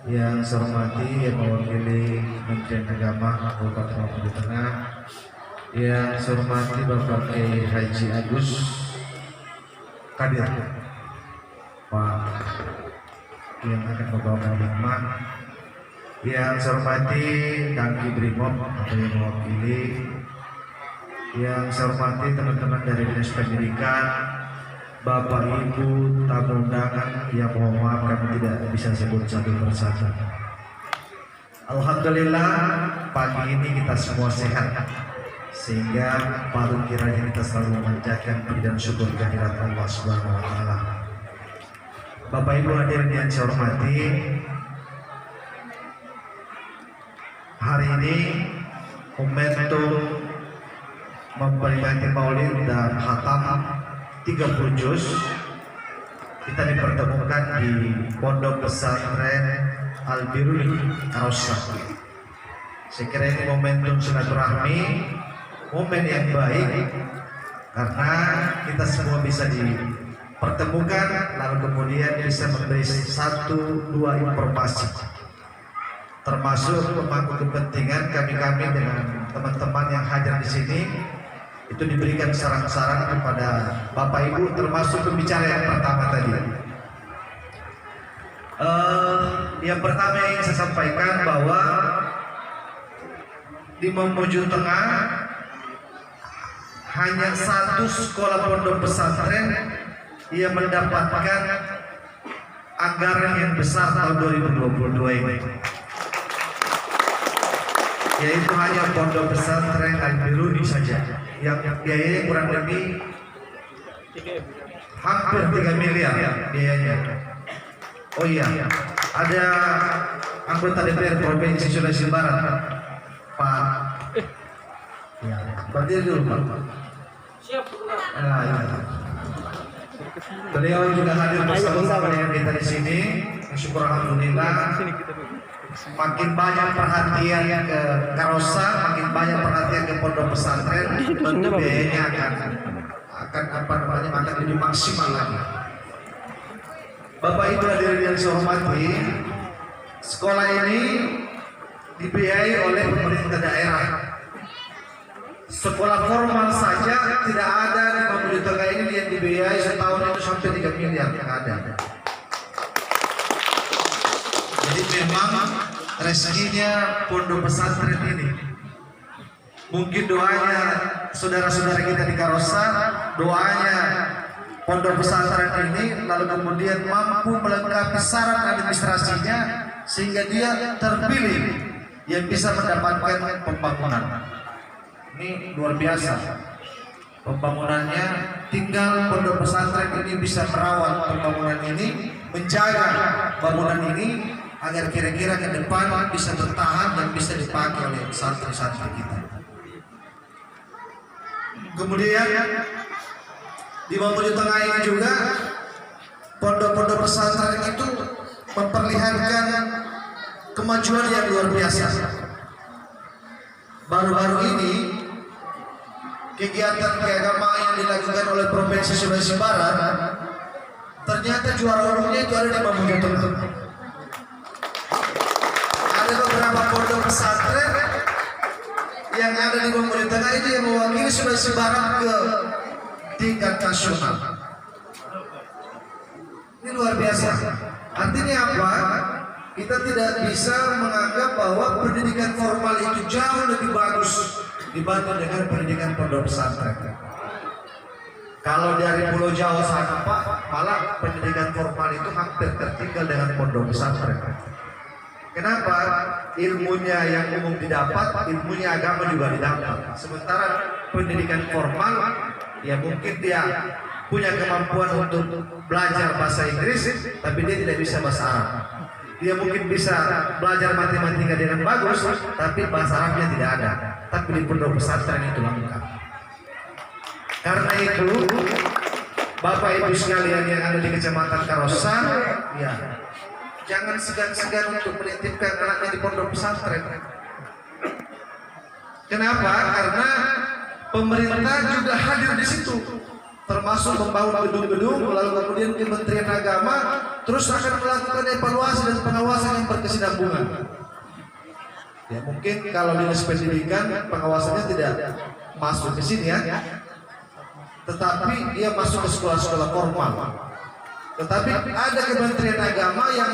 yang saya hormati yang mewakili Kementerian Agama Kabupaten Mamuju Tengah, yang saya hormati Bapak Kiai Haji Agus Kadir, Pak yang akan membawakan hikmah, yang saya hormati Kang Brimob atau yang mewakili, yang saya hormati teman-teman dari Dinas Pendidikan, Bapak Ibu tamu undangan yang mohon maaf kami tidak bisa sebut satu persatu. Alhamdulillah pagi ini kita semua sehat, sehingga paling kiranya kita selalu memanjatkan puji dan syukur kehadirat Allah Subhanahu wa taala. Bapak Ibu hadirin yang saya hormati, hari ini momentum memperingati Maulid dan khatam 30 juz kita dipertemukan di Pondok Pesantren Al-Biruni Karosa. Saya kira ini momentum silaturahmi, momen yang baik karena kita semua bisa dipertemukan, lalu kemudian bisa memberi satu dua informasi, termasuk pemangku kepentingan kami dengan teman-teman yang hadir di sini. Itu diberikan saran-saran kepada Bapak Ibu, termasuk pembicara yang pertama tadi. Yang pertama yang ingin saya sampaikan bahwa di Mamuju Tengah hanya satu sekolah pondok pesantren yang mendapatkan anggaran yang besar tahun 2022 ini, yaitu hanya Pondok Pesantren Al-Biruni saja, yang biayanya kurang lebih hampir 3 miliar biayanya. Oh iya, ada anggota DPR Provinsi Sulawesi Barat, Pak. Ya, berdiri dulu Pak. Siap. Nah, ya. Beliau juga hadir bersama dengan kita di sini. Syukur alhamdulillah. Makin banyak perhatian ke Karosa, makin banyak perhatian ke pondok pesantren, tentu biayanya akan lebih maksimal lagi. Bapak Ibu hadirin yang saya hormati, sekolah ini dibiayai oleh pemerintah daerah. Sekolah formal saja tidak ada di Mamuju Tengah ini yang dibiayai setahun itu sampai 3 miliar yang ada. Jadi memang rezekinya pondok pesantren ini. Mungkin doanya saudara-saudara kita di Karosa, doanya pondok pesantren ini, lalu kemudian mampu melengkapi syarat administrasinya sehingga dia terpilih yang bisa mendapatkan pembangunan. Ini luar biasa. Pembangunannya tinggal pondok pesantren ini bisa merawat pembangunan ini, menjaga bangunan ini agar kira-kira ke depan bisa bertahan dan bisa dipakai oleh santri-santri kita. Kemudian di Mamuju Tengah ini juga pondok-pondok pesantren itu memperlihatkan kemajuan yang luar biasa. Baru-baru ini kegiatan keagamaan yang dilakukan oleh Provinsi Sulawesi Barat, ternyata juara umumnya itu ada di Mamuju Tengah. Ada beberapa pondok pesantren yang ada di Mamuju Tengah ini yang mewakili Sulawesi Barat ke tingkat nasional. Ini luar biasa. Artinya apa? Kita tidak bisa menganggap bahwa pendidikan formal itu jauh lebih bagus dibanding dengan pendidikan pondok pesantren. Kalau dari Pulau Jawa sana Pak, malah pendidikan formal itu hampir tertinggal dengan pondok pesantren. Kenapa? Ilmunya yang umum didapat, ilmunya agama juga didapat. Sementara pendidikan formal, ya mungkin dia punya kemampuan untuk belajar bahasa Inggris, tapi dia tidak bisa bahasa Arab. Dia mungkin bisa belajar matematika dengan bagus, tapi bahasa Arabnya tidak ada. Tapi di pondok pesantren itu lengkap. Karena itu, Bapak Ibu sekalian yang ada di Kecamatan Karosa, ya, jangan segan-segan untuk menitipkan anaknya di pondok pesantren. Kenapa? Karena pemerintah juga hadir di situ, termasuk membangun gedung-gedung, lalu kemudian Kementerian Agama terus akan melakukan evaluasi dan pengawasan berkesinambungan. Ya, mungkin kalau dinas pendidikan pengawasannya tidak masuk ke sini ya, tetapi dia masuk ke sekolah-sekolah formal. Tetapi ada Kementerian Agama yang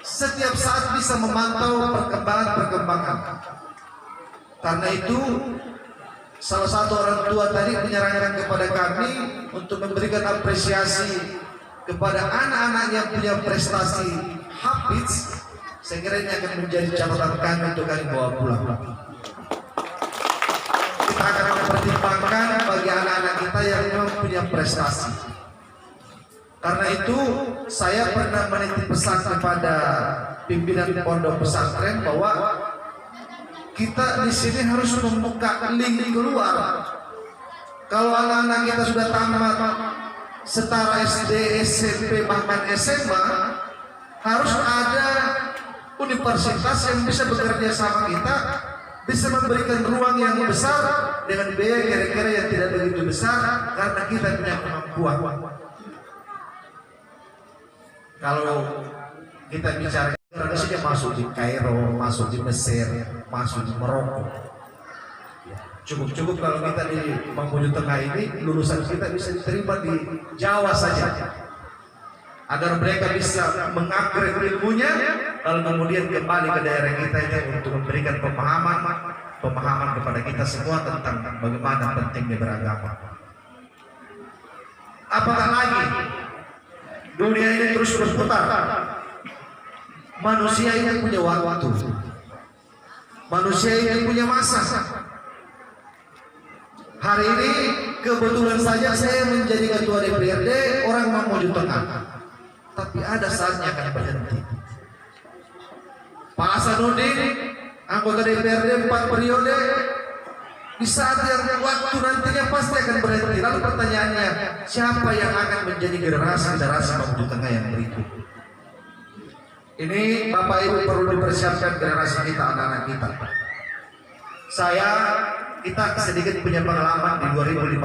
setiap saat bisa memantau perkembangan. Karena itu salah satu orang tua tadi menyarankan kepada kami untuk memberikan apresiasi kepada anak-anak yang punya prestasi hafiz. Saya kira ini akan menjadi catatan kami untuk kami bawa pulang. Kita akan mempertimbangkan bagi anak-anak kita yang memang punya prestasi. Karena itu saya pernah menitip pesan kepada pimpinan pondok pesantren bahwa kita di sini harus membuka link keluar. Kalau anak-anak kita sudah tamat setara SD, SMP, bahkan SMA, harus ada universitas yang bisa bekerja sama kita, bisa memberikan ruang yang besar dengan biaya kira-kira yang tidak begitu besar karena kita punya kemampuan. Kalau kita bicara Indonesia, masuk di Kairo, masuk di Mesir, masuk di Maroko. Cukup kalau kita di Mamuju Tengah ini lulusan kita bisa diterima di Jawa saja, agar mereka bisa mengupgrade ilmunya, lalu kemudian kembali ke daerah kita ini untuk memberikan pemahaman kepada kita semua tentang bagaimana pentingnya beragama. Apakah lagi dunia ini terus berputar? Manusia ini punya waktu, manusia ini punya masa. Hari ini kebetulan saja saya menjadi ketua DPRD orang Mamuju Tengah, tapi ada saatnya akan berhenti. Pak Hasanuddin, anggota DPRD 4 periode, di saat yang waktu nantinya pasti akan berhenti. Lalu pertanyaannya, siapa yang akan menjadi generasi Mamuju Tengah yang berikut? Ini Bapak Ibu perlu dipersiapkan generasi kita, anak-anak kita. Kita sedikit punya pengalaman di 2015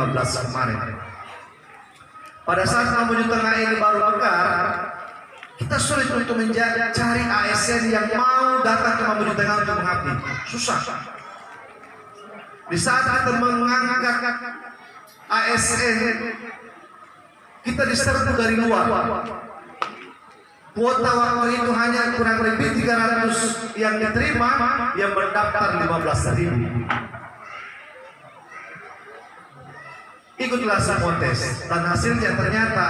kemarin. Pada saat Mamuju Tengah ini baru mekar, kita sulit untuk mencari ASN yang mau datang ke Mamuju Tengah untuk mengabdi. Susah. Di saat kita mengangkat ASN, kita diserbu dari luar. Kuota waktu itu hanya kurang lebih 300 yang diterima, yang mendaftar 15.000. Ikutlah semua tes, dan hasilnya ternyata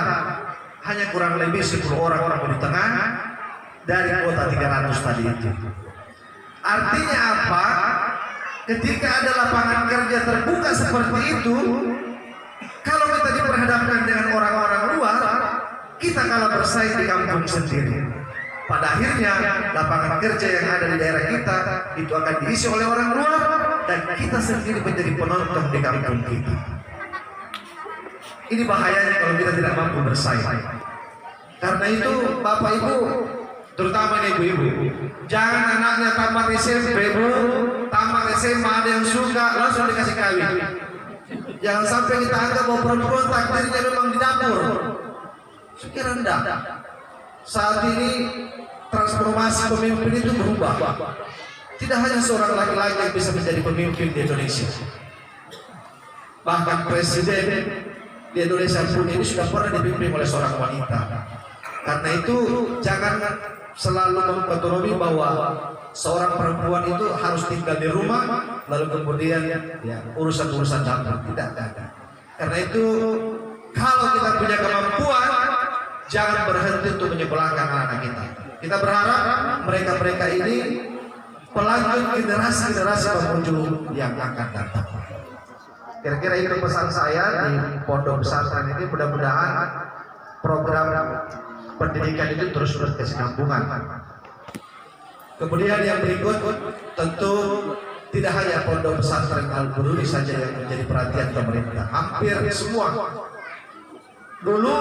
hanya kurang lebih 10 orang di tengah dari kuota 300 tadi itu. Artinya apa? Ketika ada lapangan kerja terbuka seperti itu, kalau kita diperhadapkan dengan orang-orang luar, kita kalah bersaing di kampung sendiri. Pada akhirnya lapangan kerja yang ada di daerah kita itu akan diisi oleh orang luar, dan kita sendiri menjadi penonton di kampung kita. Ini bahayanya kalau kita tidak mampu bersaing. Karena itu Bapak Ibu, terutama ibu-ibu, jangan anaknya tamat SMP, tamat SMA ada yang suka langsung dikasih kawin. Jangan sampai kita anggap bahwa perempuan takdirnya memang di dapur. Sekiranya rendah. Saat ini transformasi pemimpin itu berubah. Tidak hanya seorang laki-laki yang bisa menjadi pemimpin di Indonesia. Bahkan presiden di Indonesia pun ini sudah pernah dipimpin oleh seorang wanita. Karena itu jangan selalu mengotonomi bahwa seorang perempuan itu harus tinggal di rumah lalu kemudian urusan-urusan dapur. Tidak ada. Karena itu kalau kita punya kemampuan, jangan berhenti untuk menyebelahkan anak-anak kita. Kita berharap mereka-mereka ini pelanjut generasi-generasi Mamuju yang akan datang. Kira-kira itu pesan saya di pondok pesantren ini. Mudah-mudahan program pendidikan itu terus berkesinambungan. Kemudian yang berikut, tentu tidak hanya pondok pesantren Al-Qur'ani saja yang menjadi perhatian pemerintah. Hampir semua. Dulu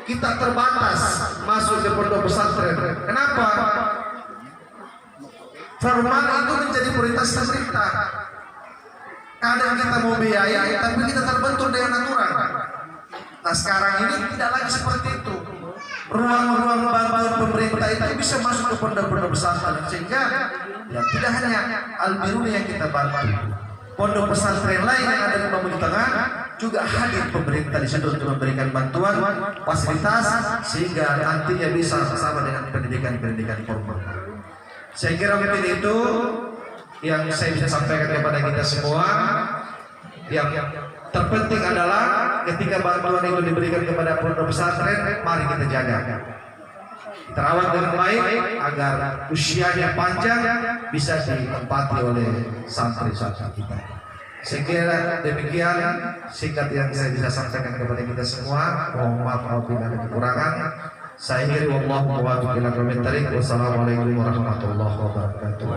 kita terbatas masuk ke pondok pesantren. Kenapa? Formal itu menjadi prioritas pemerintah. Kadang kita mau biaya, tapi kita terbentur dengan aturan. Nah sekarang ini tidak lagi seperti itu. ruang-ruang bantuan pemerintah itu bisa masuk ke pondok-pondok pesantren, sehingga ya, tidak hanya Al-Biruni yang kita bantu, pondok pesantren lain yang ada di Bambu Tengah juga hadir pemerintah di situ untuk memberikan bantuan fasilitas sehingga nantinya bisa sama dengan pendidikan formal. Saya kira mungkin itu yang saya bisa sampaikan kepada kita semua. Yang terpenting adalah ketika bantuan itu diberikan kepada pondok pesantren, mari kita jaga, kita rawat dengan baik agar usianya panjang bisa ditempati oleh santri-santri kita. Saya kira demikian singkat yang saya bisa sampaikan kepada kita semua. Mohon maaf apabila ada kekurangan. Saya akhiri wallahu muwaffiq ila aqwamit thariq. Wassalamualaikum warahmatullahi wabarakatuh.